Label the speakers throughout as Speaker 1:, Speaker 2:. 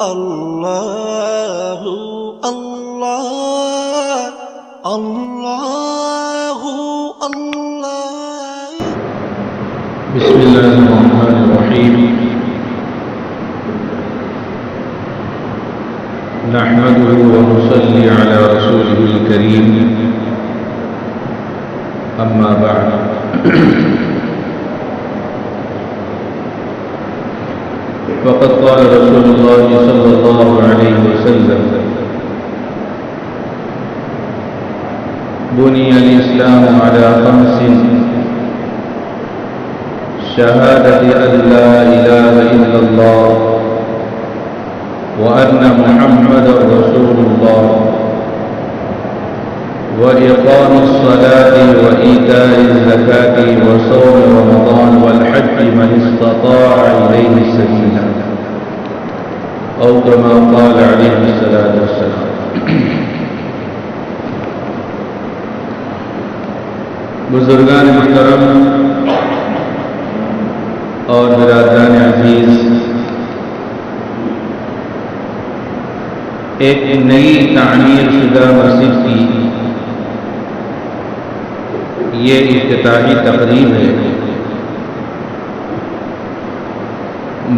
Speaker 1: اللہ اللہ اللہ اللہ۔
Speaker 2: بسم اللہ الرحمن الرحیم۔ نحمده ونصلي على رسوله الكريم، اما بعد۔ فقد قال رسول الله صلى الله عليه وسلم: بني الإسلام على خمس: شهادة أن لا إله إلا الله وأن محمدا رسول الله وإقام الصلاة وإيتاء الزكاة وصوم رمضان والحج من استطاع إليه سبيلا، أو كما قال عليه الصلاة والسلام۔ بزرگان محترم اور برادران عزیز، ایک نئی تعمیر شدہ مسجد کی یہ افتتاحی تقریب ہے۔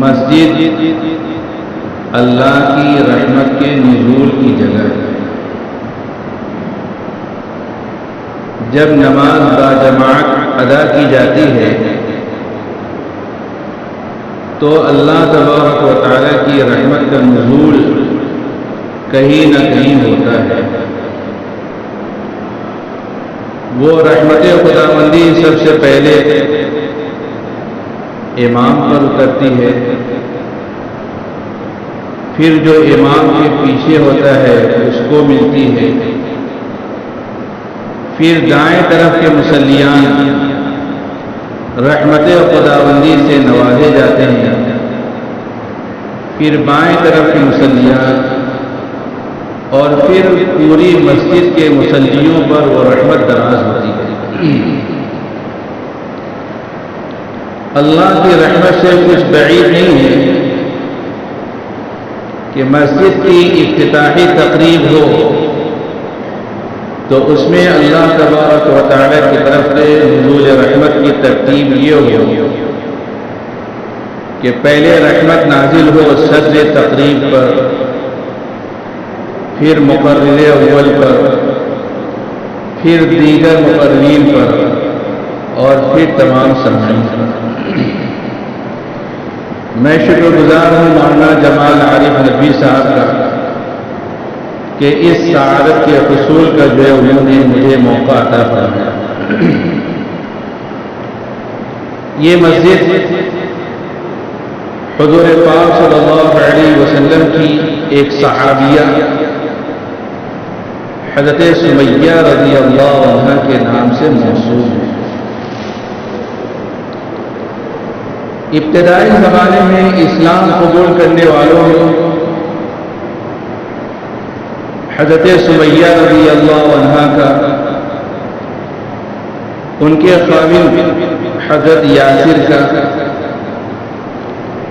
Speaker 2: مسجد اللہ کی رحمت کے نزول کی جگہ ہے۔ جب نماز باجماعت ادا کی جاتی ہے تو اللہ تبارک و تعالیٰ کی رحمت کا نزول کہیں نہ کہیں ہوتا ہے۔ وہ رحمت خداوندی سب سے پہلے امام پر اترتی ہے، پھر جو امام کے پیچھے ہوتا ہے اس کو ملتی ہے، پھر دائیں طرف کے مصلیان رحمت خداوندی سے نوازے جاتے ہیں، پھر بائیں طرف کے مصلیان، اور پھر پوری مسجد کے مصلیوں پر وہ رحمت دراز ہوتی ہے۔ اللہ کی رحمت سے کچھ بعید نہیں ہے کہ مسجد کی افتتاحی تقریب ہو تو اس میں اللہ تبارک و تعالیٰ کی طرف سے نزول رحمت کی ترتیب یہ ہو کہ پہلے رحمت نازل ہو صدر تقریب پر، پھر مقرر اول پر، پھر دیگر مقررین پر، اور پھر تمام سامعین پر۔ میں شکر گزار ہوں مولانا جمال عارف نبوی صاحب کا کہ اس سعادت کے حصول کا جو ہے انہوں نے مجھے موقع عطا فرمایا۔ یہ مسجد حضور پاک صلی اللہ علیہ وسلم کی ایک صحابیہ حضرت سمیہ رضی اللہ عنہ کے نام سے موسوم ہے۔ ابتدائی زمانے میں اسلام قبول کرنے والوں میں حضرت سمیہ رضی اللہ عنہ کا، ان کے خاوند حضرت یاسر کا،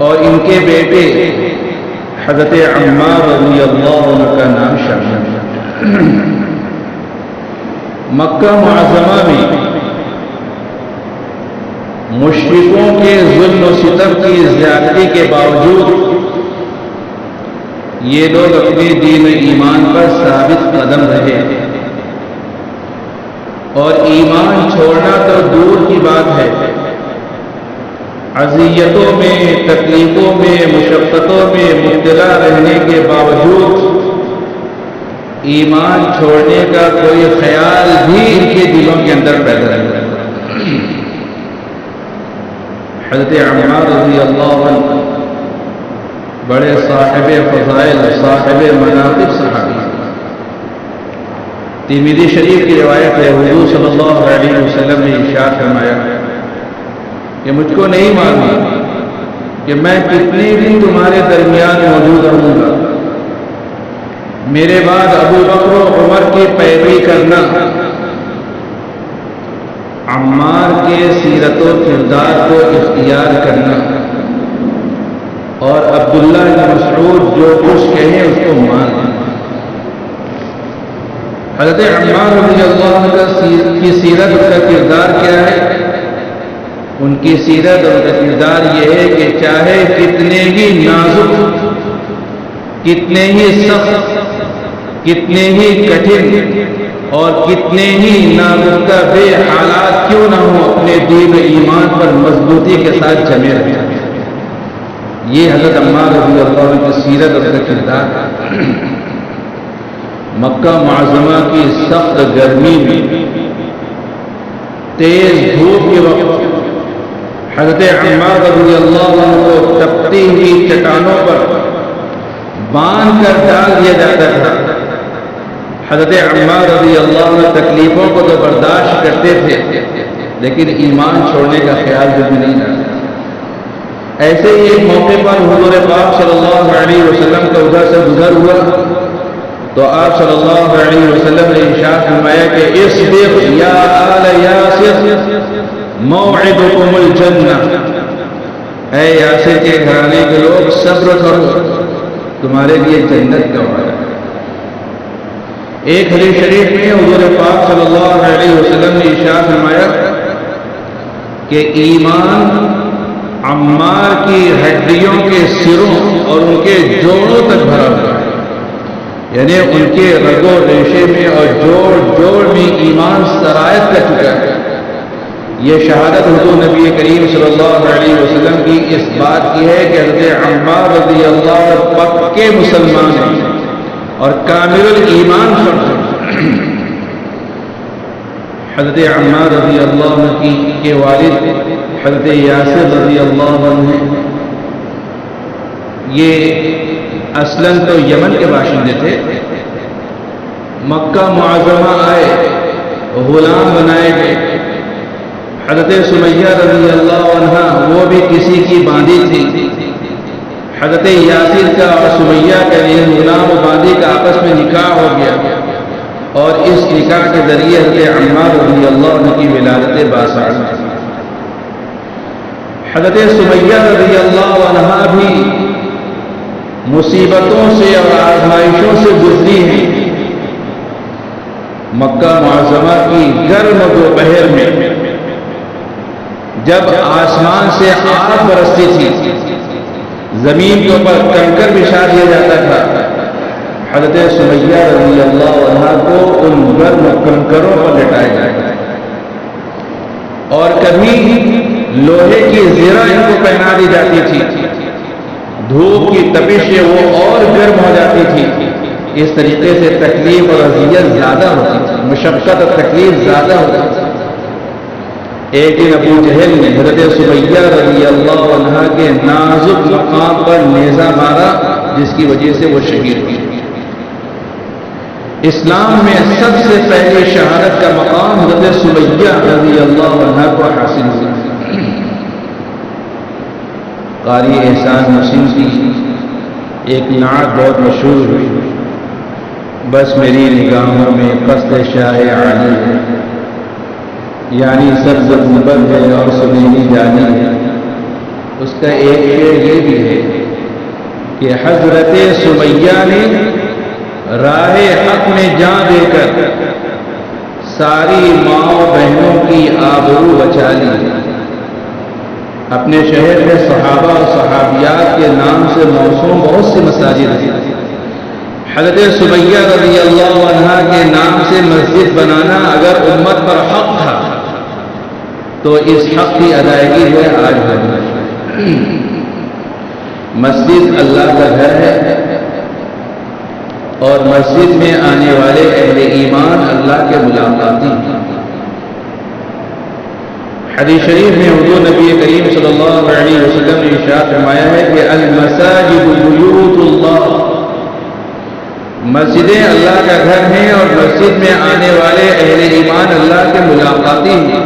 Speaker 2: اور ان کے بیٹے حضرت عمار رضی اللہ عنہ کا نام شامل ہے۔ مکہ معظمہ میں مشرکوں کے ظلم و ستم کی زیادتی کے باوجود یہ لوگ اپنے دین و ایمان پر ثابت قدم رہے، اور ایمان چھوڑنا تو دور کی بات ہے، اذیتوں میں، تکلیفوں میں، مشقتوں میں مبتلا رہنے کے باوجود ایمان چھوڑنے کا کوئی خیال بھی ان کے دلوں کے اندر پیدا نہیں ہوتا۔ حضرت عمار رضی اللہ عنہ بڑے صاحب فضائل، صاحب مناقب صحابی۔ ترمذی شریف کی روایت ہے، حضور صلی اللہ علیہ وسلم نے ارشاد فرمایا کہ مجھ کو نہیں معلوم کہ میں کتنے دن تمہارے درمیان موجود رہوں گا، میرے بعد ابو بکر و عمر کی پیروی کرنا، عمار کے سیرت و کردار کو اختیار کرنا، اور عبد عبداللہ بن مسعود جو کچھ کہیں اس کو مان لیں۔ حضرت عمار رضی اللہ عنہ کی سیرت اور کا کردار کیا ہے؟ ان کی سیرت اور کا کردار یہ ہے کہ چاہے کتنے ہی نازک، کتنے ہی سخت، کتنے ہی کٹھن اور کتنے ہی ناگفتہ بے حالات کیوں نہ ہو، اپنے دین و ایمان پر مضبوطی کے ساتھ جمے رہے۔ یہ حضرت عمار رضی اللہ عنہ کی سیرت اور کا کردار۔ مکہ معظمہ کی سخت گرمی میں، تیز دھوپ کے وقت حضرت عمار رضی اللہ عنہ کو تپتی ہوئی چٹانوں پر باندھ کر ڈال دیا جاتا تھا۔ حضرت عمار رضی اللہ عنہ تکلیفوں کو تو برداشت کرتے تھے، لیکن ایمان چھوڑنے کا خیال بھی نہیں رہا۔ ایسے ہی ایک موقع پر حضور پاک صلی اللہ علیہ وسلم کا ادھر سے گزر ہوا تو آپ صلی اللہ علیہ وسلم نے ارشاد فرمایا کہ اصبر یا آل یاسر موعدکم الجنہ، اے یاسر کے گھرانے کے لوگ صبر کرو، تمہارے لیے جنت کا وعدہ۔ ایک حدیث شریف میں حضور پاک صلی اللہ علیہ وسلم نے ارشاد فرمایا کہ ایمان عمار کی ہڈیوں کے سروں اور ان کے جوڑوں تک بھرا ہوا ہے، یعنی ان کے رگ و ریشے میں اور جوڑ جوڑ میں ایمان سرایت کر چکا ہے۔ یہ شہادت حضور نبی کریم صلی اللہ علیہ وسلم کی اس بات کی ہے کہ حضرت عمار رضی اللہ عنہ پکے مسلمان ہیں اور کامل الایمان فرد۔ حضرت عمار رضی اللہ عنہ کے والد حضرت یاسر رضی اللہ عنہ، یہ اصلاً تو یمن کے باشندے تھے، مکہ معظمہ آئے، غلام بنائے گئے۔ حضرت سمیہ رضی اللہ عنہ وہ بھی کسی کی باندھی تھی۔ حضرت یاسر کا اور سمیہ کا غلام و باندھی کا آپس میں نکاح ہو گیا اور اس نکاح کے ذریعے حضرت عمار رضی اللہ عنہ کی ولادت باثار۔ حضرت سمیہ رضی اللہ عنہ بھی مصیبتوں سے اور آزمائشوں سے گزری ہیں۔ مکہ معظمہ کی گرم دوپہر میں جب آسمان سے آگ برستی تھی، زمین کے اوپر کنکر بچھا دیا جاتا تھا، حضرت سمیہ رضی اللہ عنہ کو ان گرم کنکروں پر لٹایا جاتا ہے، اور کبھی لوہے کی زرہ ان کو پہنا دی جاتی تھی، دھوپ کی تپش سے وہ اور گرم ہو جاتی تھی۔ اس طریقے سے تکلیف اور اذیت زیادہ ہوتی تھی، مشقت اور تکلیف زیادہ ہوتی تھی۔ ایک دن ابو جہل نے حضرت سمیہ رضی اللہ عنہ کے نازک مقام پر نیزہ مارا، جس کی وجہ سے وہ شہید ہوئی۔ اسلام میں سب سے پہلے شہادت کا مقام حضرت سمیہ رضی اللہ عنہ کو حاصل ہوا۔ قاری احسان مسلم کی ایک نعت بہت مشہور ہوئی، بس میری نگاہوں میں قصد شاہ عالی ہے، یعنی سبز گنبد ہے اور سنہری جانی ہے۔ اس کا ایک شعر یہ بھی ہے کہ حضرت سمیہ نے راہ حق میں جان دے کر ساری ماں بہنوں کی آبرو بچا لی۔ اپنے شہر میں صحابہ اور صحابیات کے نام سے موسوم بہت سی مساجد ہیں۔ حضرت سمیہ رضی اللہ عنہ کے نام سے مسجد بنانا اگر امت پر حق تھا تو اس حق کی ادائیگی ہے آج ہے۔ مسجد اللہ کا گھر ہے اور مسجد میں آنے والے اہل ایمان اللہ کے ملاقاتی ہیں۔ حدیث شریف میں حضور نبی کریم صلی اللہ علیہ وسلم نے ارشاد فرمایا ہے کہ المساجد بیوت اللہ، مسجدیں اللہ کا گھر ہیں اور مسجد میں آنے والے اہل ایمان اللہ کے ملاقاتی ہیں۔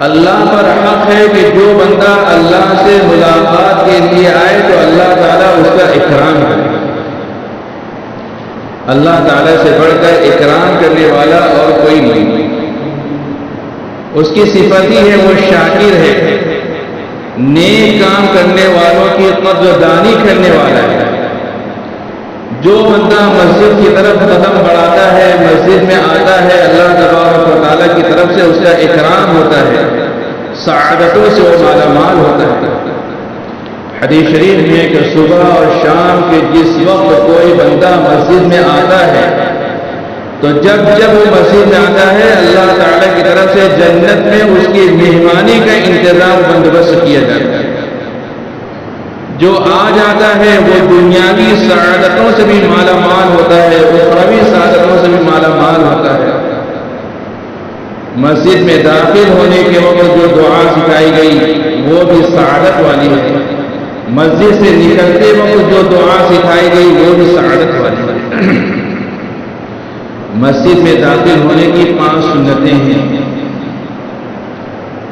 Speaker 2: اللہ پر حق ہے کہ جو بندہ اللہ سے ملاقات کے لیے آئے تو اللہ تعالیٰ اس کا اکرام کرے۔ اللہ تعالیٰ سے بڑھ کر اکرام کرنے والا اور کوئی نہیں۔ اس کی صفت ہی ہے وہ شاکر ہے، نیک کام کرنے والوں کی قدردانی کرنے والا ہے۔ جو بندہ مسجد کی طرف قدم بڑھاتا ہے، مسجد میں آتا ہے، اللہ تبارک و تعالیٰ کی طرف سے اس کا اکرام ہوتا ہے، سعادتوں سے وہ مالا مال ہوتا ہے۔ حدیث شریف میں کہ صبح اور شام کے جس وقت کوئی بندہ مسجد میں آتا ہے تو جب وہ مسجد میں آتا ہے، اللہ تعالیٰ کی طرف سے جنت میں اس کی مہمانی کا انتظام بندوبست کیا جاتا ہے۔ جو آ جاتا ہے وہ دنیاوی سعادتوں سے بھی مالا مال ہوتا ہے، اخروی سعادتوں سے بھی مالا مال ہوتا ہے۔ مسجد میں داخل ہونے کے وقت جو دعا سکھائی گئی وہ بھی سعادت والی ہے، مسجد سے نکلتے وقت جو دعا سکھائی گئی وہ بھی سعادت والی ہے۔ مسجد میں داخل ہونے کی 5 سنتیں ہیں۔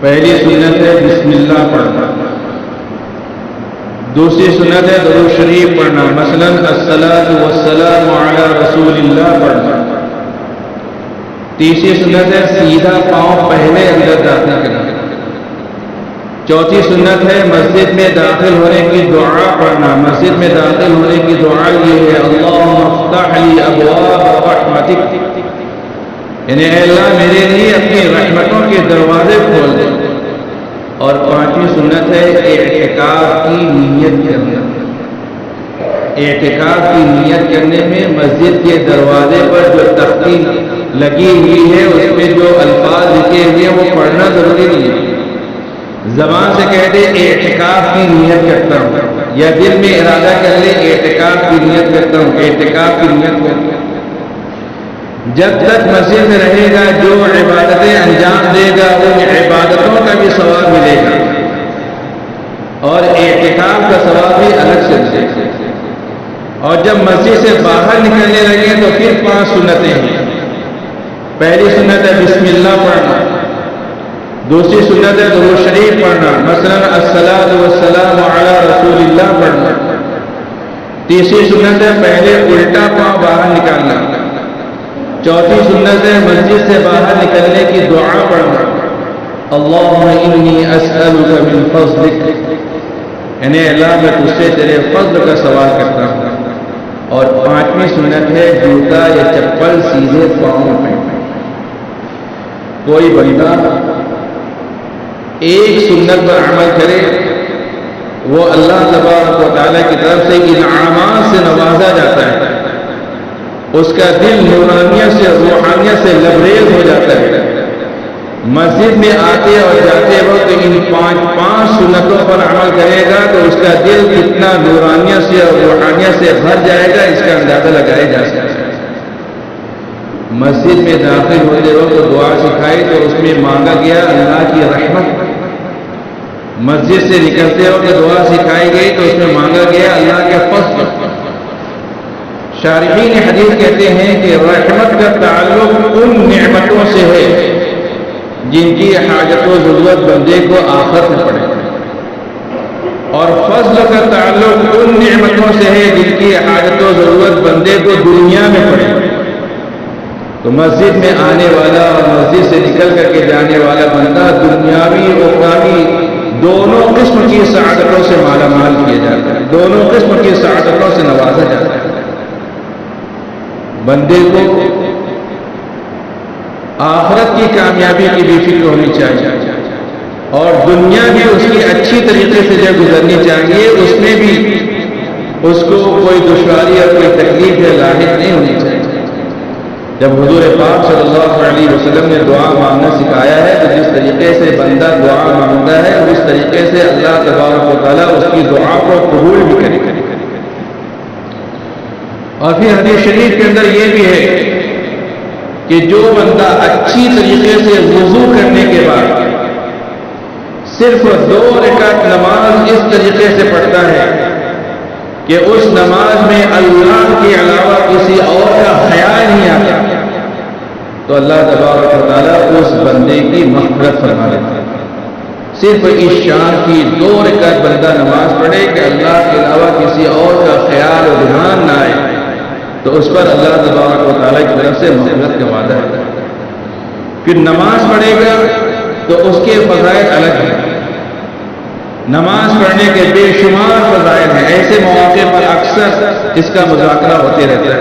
Speaker 2: پہلی سنت ہے بسم اللہ پڑھنا، دوسری سنت ہے درود شریف پڑھنا، مثلا الصلاۃ والسلام علی رسول اللہ پڑھنا، تیسری سنت ہے سیدھا پاؤں پہلے اندر داخل کرنا، چوتھی سنت ہے مسجد میں داخل ہونے کی دعا پڑھنا۔ مسجد میں داخل ہونے کی دعا یہ ہے اللہم افتح لی ابواب رحمتک، یعنی اے اللہ میرے لیے اپنی رحمتوں کے دروازے کھول دے۔ اور 5ویں سنت ہے اعتکاف کی نیت کرنا۔ اعتکاف کی نیت کرنے میں مسجد کے دروازے پر جو تختی لگی ہوئی ہے اس میں جو الفاظ لکھے ہوئے ہیں وہ پڑھنا ضروری نہیں ہے، زبان سے کہہ دے اعتکاف کی نیت کرتا ہوں، یا دل میں ارادہ کر لے اعتکاف کی نیت کرتا ہوں، اعتکاف کی نیت کرتا ہوں۔ جب تک مسجد میں رہے گا جو عبادتیں انجام دے گا ان عبادتوں کا بھی ثواب ملے گا اور اعتکاف کا ثواب بھی الگ سے ملے گا۔ اور جب مسجد سے باہر نکلنے لگے تو پھر 5 سنتیں ہیں۔ پہلی سنت ہے بسم اللہ پڑھنا، دوسری سنت ہے درود شریف پڑھنا، مثلا الصلاۃ والسلام علی رسول اللہ پڑھنا، تیسری سنت ہے پہلے الٹا پاؤں باہر نکالنا، چوتھی سنت ہے مسجد سے باہر نکلنے کی دعا پڑھنا، اللہم انی اسألک من فضلک، یعنی اللہ میں تجھ سے تیرے فضل کا سوال کرتا ہوں۔ اور 5ویں سنت ہے جوتا یا چپل سیدھے پاؤں میں پہننا۔ کوئی بندہ ایک سنت پر عمل کرے وہ اللہ تبارک و تعالیٰ کی طرف سے انعامات سے نوازا جاتا ہے، اس کا دل نورانیت سے روحانیت سے لبریز ہو جاتا ہے۔ مسجد میں آتے اور جاتے وقت ان 5 سنتوں پر عمل کرے گا تو اس کا دل کتنا نورانیت سے اور روحانیت سے بھر جائے گا اس کا اندازہ لگایا جا سکتا ہے۔ مسجد میں داخل ہوتے وقت دعا سکھائی تو اس میں مانگا گیا اللہ کی رحمت، مسجد سے نکلتے وقت دعا سکھائی گئی تو اس میں مانگا گیا اللہ کے فضل۔ شارحین حدیث کہتے ہیں کہ رحمت کا تعلق ان نعمتوں سے ہے جن کی حاجت و ضرورت بندے کو آخرت میں پڑے، اور فضل کا تعلق ان نعمتوں سے ہے جن کی حاجت و ضرورت بندے کو دنیا میں پڑے۔ تو مسجد میں آنے والا اور مسجد سے نکل کر کے جانے والا بندہ دنیاوی اور اخروی دونوں قسم کی سعادتوں سے مالا مال کیا جاتا ہے، دونوں قسم کی سعادتوں سے نوازا جاتا ہے۔ بندے کو آخرت کی کامیابی کی بھی فکر ہونی چاہیے اور دنیا بھی اس کی اچھی طریقے سے جب گزرنی چاہیے، اس میں بھی اس کو کوئی دشواری اور کوئی تکلیف یا لاحق نہیں ہونی چاہیے۔ جب حضور پاک صلی اللہ علیہ وسلم نے دعا مانگنا سکھایا ہے تو جس طریقے سے بندہ دعا مانگتا ہے اس طریقے سے اللہ تبارک و تعالیٰ اس کی دعا کو قبول بھی کرے گا۔ اور پھر حدیث شریف کے اندر یہ بھی ہے کہ جو بندہ اچھی طریقے سے وضو کرنے کے بعد صرف 2 رکعت نماز اس طریقے سے پڑھتا ہے کہ اس نماز میں اللہ کے علاوہ کسی اور کا خیال نہیں آتا تو اللہ تبارک و تعالیٰ اس بندے کی مغفرت فرما دیتا ہے۔ صرف اس شان کی 2 رکعت بندہ نماز پڑھے کہ اللہ کے علاوہ کسی اور کا خیال و دھیان نہ آئے تو اس پر اللہ تبارک و تعالیٰ کی طرف سے مغفرت کا وعدہ ہے۔ پھر نماز پڑھے گا تو اس کے فضائل الگ ہیں۔ نماز پڑھنے کے بے شمار فضائل ہیں. ایسے مواقع پر اکثر اس کا مذاکرہ ہوتے رہتا ہے.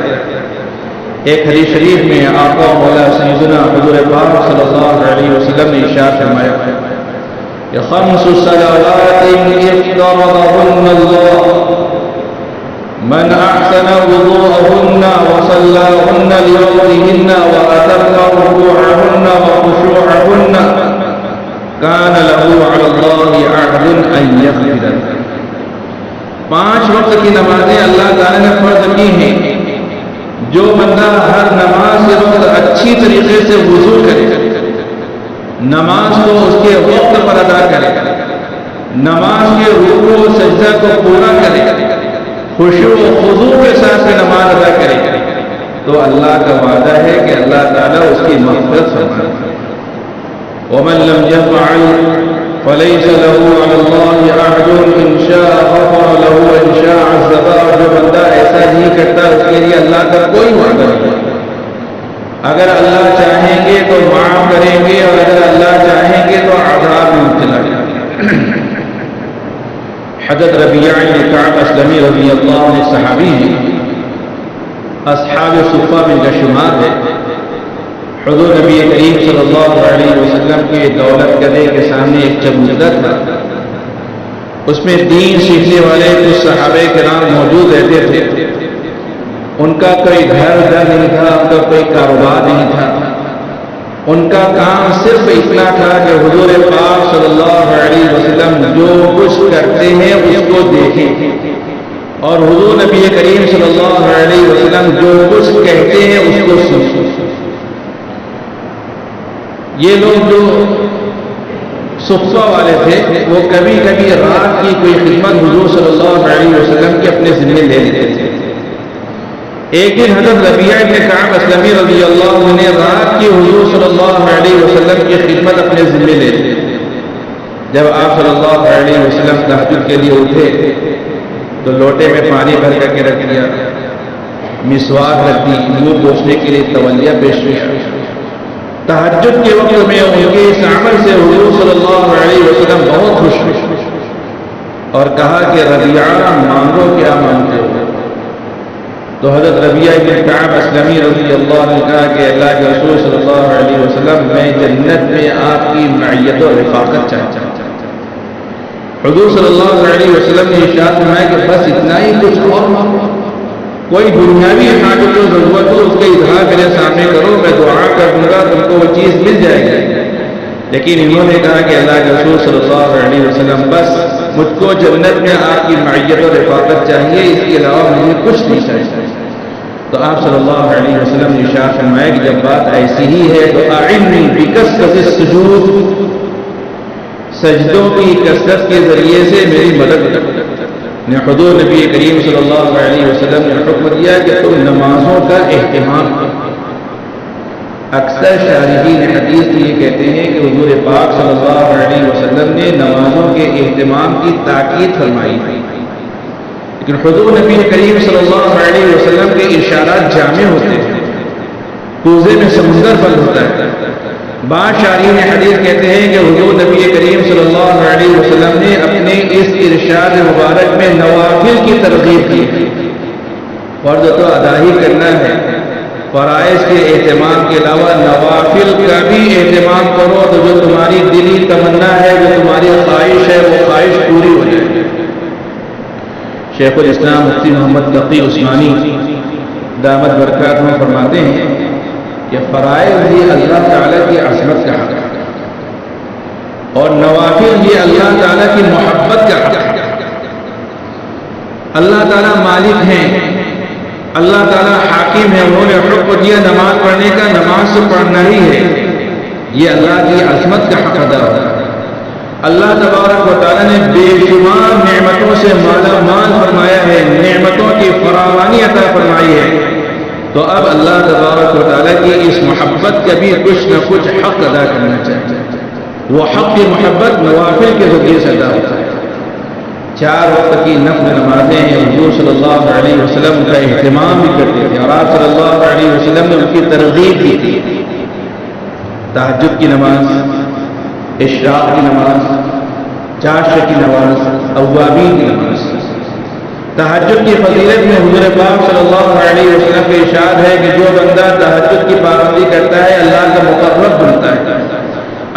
Speaker 2: ایک حدیث شریف میں آقا و مولا سیدنا حضور پاک صلی اللہ علیہ وسلم نے ارشاد فرمایا کہ خمس صلوات افترضهن اللہ من احسن وضوءهن وصلاهن لوقتهن واتم ركوعهن وخشوعهن كان له على الله عهد ان يغفر. 5 وقت کی نمازیں اللہ تعالی نے فرض کی ہیں. جو بندہ ہر نماز کے وقت اچھی طریقے سے وضو کرے, نماز کو اس کے وقت پر ادا کرے, نماز کے رکوع و سجدہ کو پورا کرے, خشوع و خضوع کے ساتھ نماز ادا کرے, تو اللہ کا وعدہ ہے کہ اللہ تعالیٰ اس کی مغفرت فرمائے. ومن لم يفعل فليس له على الله عهد ان شاء غفر له وان شاء عذبه. جو بندہ ایسا نہیں کرتا اس کے لیے اللہ کا کوئی وعدہ نہیں. اگر اللہ چاہیں گے تو معاف کریں گے, اور اگر اللہ چاہیں گے تو عذاب میں مبتلا کریں گے. حضرت ربیعہ بن کعب اسلمی رضی اللہ عنہ صحابی ہیں, اصحاب صفہ میں کا شمار ہے. حضور نبی کریم صلی اللہ علیہ وسلم کے دولت قدے کے سامنے ایک چبوترا تھا. اس میں دین سیکھنے والے کچھ صحابہ کرام موجود رہتے تھے. ان کا کوئی گھر نہیں تھا, ان کا کوئی کاروبار نہیں تھا. ان کا کام صرف اتنا تھا کہ حضور پاک صلی اللہ علیہ وسلم جو کچھ کرتے ہیں اس کو دیکھیں, اور حضور نبی کریم صلی اللہ علیہ وسلم جو کچھ کہتے ہیں اس کو سنیں. یہ لوگ جو صفہ والے تھے وہ کبھی کبھی رات کی کوئی خدمت حضور صلی اللہ علیہ وسلم کے اپنے ذمے لے لیتے تھے. ایک دن حضرت ربیعہ بن کعب اسلمی رضی اللہ عنہ نے رات کی حضور صلی اللہ علیہ وسلم کی خدمت اپنے ذمے لے لی. جب آپ صلی اللہ علیہ وسلم تہجد کے لیے اٹھے تو لوٹے میں پانی بھر کر کے رکھ دیا, مسواک رکھ دی, منہ پوچھنے کے لیے تولیہ پیش کیا. تہجد کے وقت میں ان کے اس عمل سے حضور صلی اللہ علیہ وسلم بہت خوش ہوئے اور کہا کہ ربیعہ مانگو کیا مانگتے ہو. تو حضرت ربیعہ بن کعب اسلمی رضی اللہ عنہ نے کہا کہ اللہ کے رسول صلی اللہ علیہ وسلم میں جنت میں آپ کی معیت و رفاقت چاہتا ہوں. حضور صلی اللہ علیہ وسلم نے ارشاد فرمایا کہ بس اتنا ہی, کچھ اور مانگو, کوئی دنیاوی حاجت و ضرورت ہو اس کا اظہار میرے سامنے کرو, میں دعا کر دوں گا, تم کو وہ چیز مل جائے گی. لیکن انہوں نے کہا کہ اللہ کے رسول صلی اللہ علیہ وسلم بس مجھ کو جنت میں آپ کی معیت و رفاقت چاہیے, اس کے علاوہ مجھے کچھ نہیں چاہیے. تو آپ صلی اللہ علیہ وسلم نے ارشاد فرمایا کہ جب بات ایسی ہی ہے تو اعنی بکثرت السجود, سجدوں کی کثرت کے ذریعے سے میری مدد کر. نے حضور نبی کریم صلی اللہ علیہ وسلم نے حکم دیا کہ تم نمازوں کا اہتمام کرو. اکثر شارحین حدیث یہ کہتے ہیں کہ حضور پاک صلی اللہ علیہ وسلم نے نمازوں کے اہتمام کی تاکید فرمائی, لیکن حضور نبی کریم صلی اللہ علیہ وسلم کے اشارات جامع ہوتے ہیں, کوزے میں سمندر بند ہوتا ہے. بعض شارحین حدیث کہتے ہیں کہ حضور نبی کریم صلی اللہ علیہ وسلم نے اپنے اس ارشاد مبارک میں نوافل کی ترغیب کی. فرض تو ادا ہی کرنا ہے, فرائض کے اہتمام کے علاوہ نوافل کا بھی اہتمام کرو, تو جو تمہاری دلی تمنا ہے, جو تمہاری خواہش ہے, وہ خواہش پوری ہو جائے. شیخ الاسلام مفتی محمد تقی عثمانی دامت برکاتہ فرماتے ہیں کہ فرائض یہ اللہ تعالیٰ کی عظمت کا حق ہے, اور نوافل یہ اللہ تعالیٰ کی محبت کا حق ہے. اللہ تعالیٰ مالک ہیں, اللہ تعالیٰ حاکم ہے, انہوں نے حکم دیا نماز پڑھنے کا, نماز سے پڑھنا ہی ہے. یہ اللہ کی عظمت کا حق ادا ہوتا ہے. اللہ تبارک و تعالیٰ نے بے شمار نعمتوں سے مالا مال فرمایا ہے, نعمتوں کی فراوانی عطا فرمائی ہے. تو اب اللہ تبارک و تعالیٰ کی اس محبت کا بھی کچھ نہ کچھ حق ادا کرنا چاہیے. وہ حق کی محبت نوافل کے ذریعے سے ادا ہوتا ہے. 4 وقت کی نفل نمازیں حضور صلی اللہ علیہ وسلم کا اہتمام بھی کرتے تھے, اور آپ صلی اللہ علیہ وسلم نے ان کی ترغیب بھی کی. تہجد کی نماز, اشراق کی نماز, چاشت کی نماز، اوابین کی نماز۔ تہجد کی فضیلت میں حضور پاک صلی اللہ علیہ وسلم کا ارشاد ہے کہ جو بندہ تہجد کی پابندی کرتا ہے اللہ کا مقرب بنتا ہے،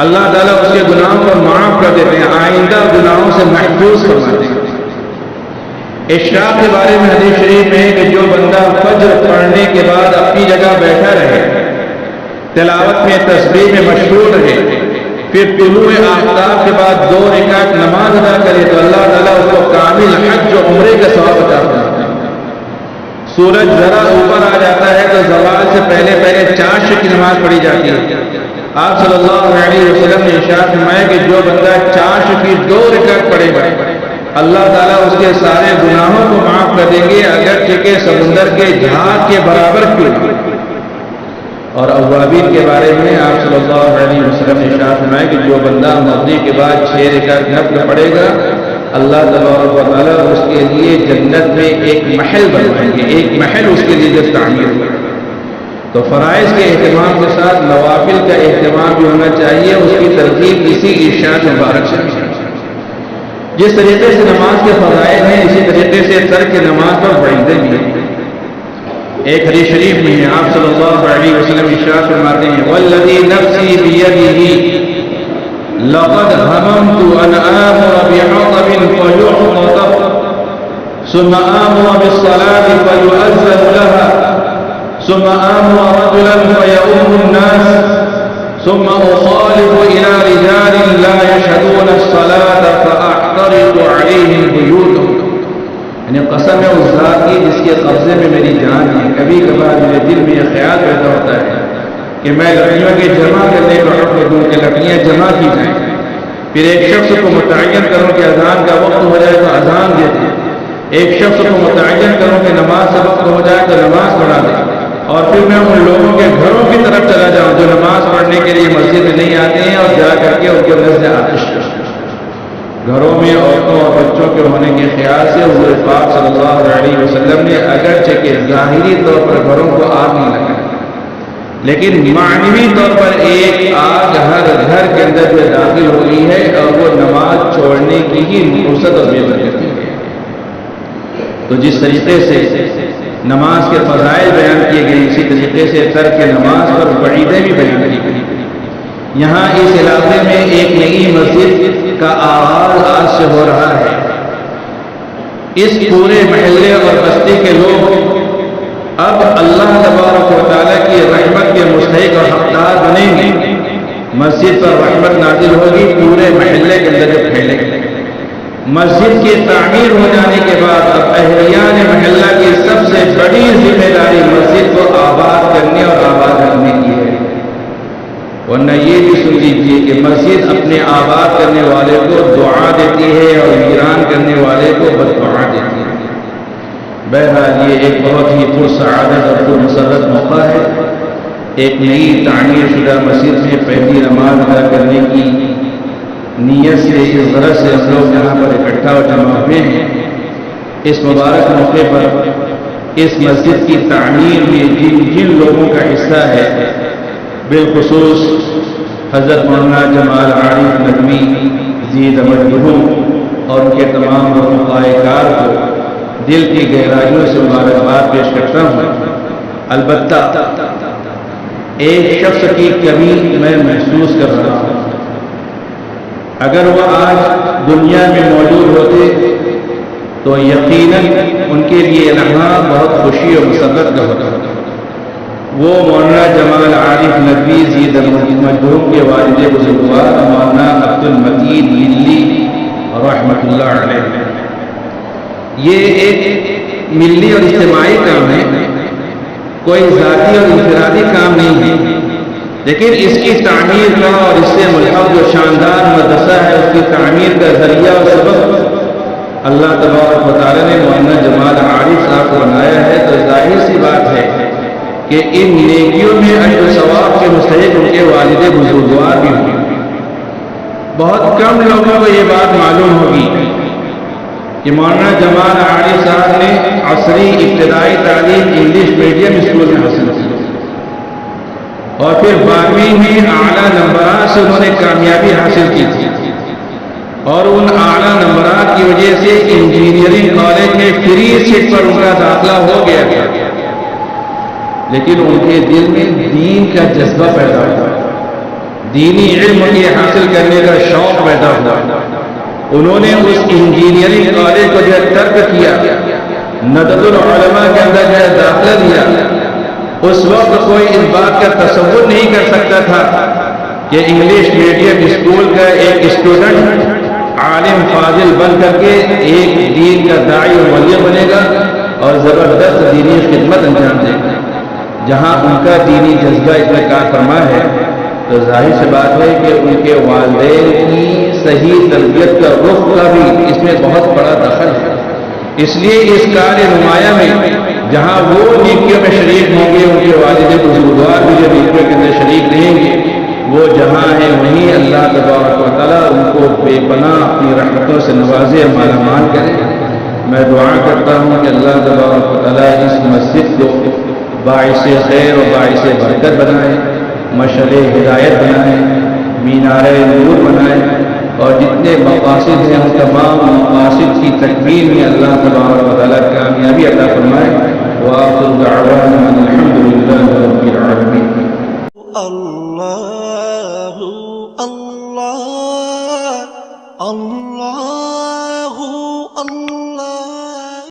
Speaker 2: اللہ تعالیٰ اس کے گناہوں کو معاف کر دیتے ہیں، آئندہ گناہوں سے محفوظ فرماتے ہیں۔ اشراق کے بارے میں حدیث شریف میں ہے کہ جو بندہ فجر پڑھنے کے بعد اپنی جگہ بیٹھا رہے، تلاوت میں تسبیح میں مشغول رہے، پھر طلوع آفتاب کے بعد 2 رکعت نماز ادا کرے تو اللہ تعالیٰ اس کو کامل حج و عمرے کا ثواب عطا کرتا ہے۔ سورج ذرا اوپر آ جاتا ہے تو زوال سے پہلے چاشت کی نماز پڑھی جاتی ہے۔ آپ صلی اللہ علیہ وسلم نے ارشاد فرمایا کہ جو بندہ چاشت کی 2 رکعت پڑھے گا اللہ تعالیٰ اس کے سارے گناہوں کو معاف کر دیں گے، اگرچہ کہ سمندر کے جہاز کے برابر کیوں نہ۔ اور اوابین کے بارے میں آپ صلی اللہ علیہ وسلم نے ارشاد فرمایا کہ جو بندہ مغرب کے بعد 6 رکعت نفل پڑھے گا اللہ تبارک و تعالیٰ اس کے لیے جنت میں ایک محل بنوائیں گے، ایک محل اس کے لیے جو تعمیر ہوگا۔ تو فرائض کے اہتمام کے ساتھ نوافل کا اہتمام بھی ہونا چاہیے، اس کی ترغیب اسی ارشاد مبارک سے۔ جس طریقے سے نماز کے فضائل ہیں اسی طریقے سے ترک نماز پر وعیدیں بھی ہیں۔ ایک حدیث شریف میں ہے آپ صلی اللہ علیہ وسلم ارشاد فرماتے ہیں والذی نفسی بیدہ لقد هممت ان آمر بحطب فیحتطب ثم آمر بالصلاة فیؤذن لها ثم آمر رجلا فيؤم الناس ثم أخالف إلى رجال لا يشهدون الصلاة فأحترق عليهم بيوتهم۔ یعنی قسم ہے اس ذات کی جس کے قبضے میں میری جان ہے، کبھی کبھار میرے دل میں یہ خیال پیدا ہوتا ہے کہ میں لکڑیوں کے جمع کرنے کا حکم دوں کہ لکڑیاں جمع کی جائیں، پھر ایک شخص کو متعین کروں کہ اذان کا وقت ہو جائے تو اذان دے دیں، ایک شخص کو متعین کروں کہ نماز کا وقت ہو جائے تو نماز پڑھا دیں، اور پھر میں ان لوگوں کے گھروں کی طرف چلا جاؤں جو نماز پڑھنے کے لیے مسجد میں نہیں آتے ہیں اور جا کر کے ان کے اندر سے آتش کرتے ہیں۔ گھروں میں عورتوں اور بچوں کے ہونے کے خیال سے حضور پاک صلی اللہ علیہ وسلم نے اگرچہ کہ ظاہری طور پر گھروں کو آگ نہیں لگائی لیکن معنوی طور پر ایک آگ ہر گھر کے اندر جو داخل ہو گئی ہے اور وہ نماز چھوڑنے کی ہی فرصت اور بے برکتی ہے۔ تو جس طریقے سے نماز کے فضائل بیان کیے گئے اسی طریقے سے ترک نماز پر وعیدیں بھی بیان کی گئی۔ یہاں اس علاقے میں ایک نئی مسجد کا آغاز آج سے ہو رہا ہے۔ اس پورے محلے اور بستی کے لوگ اب اللہ تبارک و تعالیٰ کی رحمت کے مستحق اور حقدار بنیں گے۔ مسجد پر رحمت نازل ہوگی، پورے محلے کے اندر جو پھیلے گی۔ مسجد کی تعمیر ہو جانے کے بعد اب اہلیان محلہ کی سب سے بڑی ذمہ داری مسجد کو آباد کرنے اور آباد رکھنے کی ہے۔ ورنہ یہ بھی سن لیجیے کہ مسجد اپنے آباد کرنے والے کو دعا دیتی ہے اور ویران کرنے والے کو بددعا دیتی ہے۔ بہرحال یہ ایک بہت ہی پرسعادت اور پرمسرت موقع ہے۔ ایک نئی تعمیر شدہ مسجد میں پہلی نماز ادا کرنے کی نیت سے اس غرض سے ہم لوگ یہاں پر اکٹھا و جمع ہوئے ہیں۔ اس مبارک موقع پر اس مسجد کی تعمیر میں جن لوگوں کا حصہ ہے بالخصوص حضرت مولانا جمال عارف ندوی زید احمد مرحوم اور ان کے تمام رفقائے کار کو دل کی گہرائیوں سے مبارکباد پیش کرتا ہوں۔ البتہ ایک شخص کی کمی میں محسوس کر رہا ہوں، اگر وہ آج دنیا میں موجود ہوتے تو یقیناً ان کے لیے لمحہ بہت خوشی اور مسرت کا ہوتا۔ وہ مولانا جمال عارف ندوی زید مرحوم کے والد بزرگوار مولانا عبد المجید ملی رحمۃ اللہ علیہ۔ یہ ایک ملی اور اجتماعی کام ہے، کوئی ذاتی اور انفرادی کام نہیں ہے، لیکن اس کی تعمیر کا اور اس سے ملحق جو شاندار مدرسہ ہے اس کی تعمیر کا ذریعہ اور سبب اللہ تبارک و تعالیٰ نے مولانا جمال عارف صاحب کو بنایا ہے۔ تو ظاہر سی بات ہے کہ ان نیکیوں میں اجر و ثواب کے مستحق ان کے والد بزرگوار بھی ہوں۔ بہت کم لوگوں کو یہ بات معلوم ہوگی کہ مولانا جمال عارف صاحب نے عصری ابتدائی تعلیم انگلش میڈیم اسکول میں حاصل کی اور پھر 12ویں میں اعلیٰ نمبرات سے انہوں نے کامیابی حاصل کی تھی۔ اور ان اعلیٰ نمبرات کی وجہ سے انجینئرنگ کالج میں فری سیٹ پر ان کا داخلہ ہو گیا تھا، لیکن ان کے دل میں دین کا جذبہ پیدا ہوا، دینی علم کے حاصل کرنے کا شوق پیدا ہوا۔ انہوں نے اس انجینئرنگ کالج کو جو ترک کیا، ندوۃ العلماء کے اندر جو داخلہ لیا، اس وقت کوئی اس بات کا تصور نہیں کر سکتا تھا کہ انگلش میڈیم اسکول کا ایک اسٹوڈنٹ عالم فاضل بن کر کے ایک دین کا داعی و مبلغ بنے گا اور زبردست دینی خدمت انجام دے گا۔ جہاں ان کا دینی جذبہ اس میں کار فرما ہے تو ظاہر سی بات ہے کہ ان کے والدین کی صحیح تربیت کا رخ کا بھی اس میں بہت بڑا دخل ہے۔ اس لیے اس کار نمایاں میں جہاں وہ نیکیوں میں شریک ہوں گے، ان کے والد بزرگوار بھی جو نیکیوں کے اندر شریک رہیں گے، وہ جہاں ہے وہیں اللہ تبارک و تعالیٰ ان کو بے پناہ اپنی رحمتوں سے نوازے، مالا مال کرے۔ میں دعا کرتا ہوں کہ اللہ تبارک و تعالیٰ اس مسجد کو باعث خیر و باعث برکت بنائے، مشعل ہدایت بنائے، مینار نور بنائے، اور جتنے مقاصد ہیں ان تمام مقاصد کی تکمیل میں اللہ تبارک و تعالیٰ کامیابی عطا فرمائے۔ وآخر دعوانا ان الحمد للہ رب العالمین۔
Speaker 1: اللہ اللہ اللہ